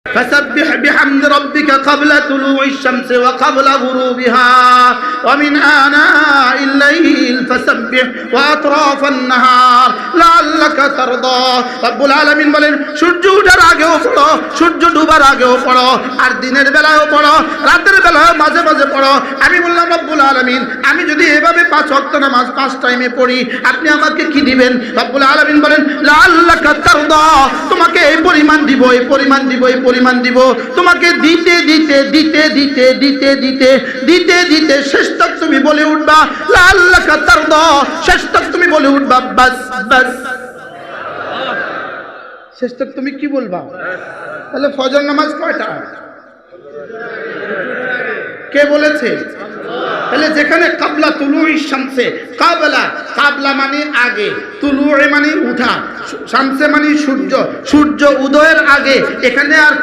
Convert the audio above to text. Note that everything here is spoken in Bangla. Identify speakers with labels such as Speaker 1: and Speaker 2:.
Speaker 1: فسبح بحمد ربك قبل طلوع الشمس وقبل غروبها ومن آناء الليل فسبح وأطراف النهار لعلك ترضى رب العالمين বলেন সূর্য ওঠার আগেও পড়ো, সূর্য ডুবার আগেও পড়ো, আর দিনের বেলায়ও পড়ো, রাতের বেলায়ও মাঝে মাঝে পড়ো। আমি বললাম রব্বুল আলামিন, আমি যদি এভাবে 5 ওয়াক্ত নামাজ 5 টাইমে পড়ি, আপনি আমাকে কি দিবেন? রব্বুল আলামিন বলেন লাআল্লাকা তারদা, তোমাকে এই পরিমাণ দিব, এই পরিমাণ দিব, এই পরিমাণ দিব। তোমাকে দিতে দিতে দিতে দিতে দিতে দিতে দিতে দিতে শেষ তক তুমি বলে উঠবা লাআল্লাকা তারদা, শেষ তক তুমি বলে উঠবা বাস বাস। শেষ তক তুমি কি বলবা? তাহলে ফজর নামাজ কয়টা? কে বলেছে? তাহলে যেখানে কাবলা তুলুই শামসে, কাবলা কাবলা মানে আগে, তুলুই মানে উঠা, শামসে মানে সূর্য, সূর্য উদয়ের আগে, এখানে আর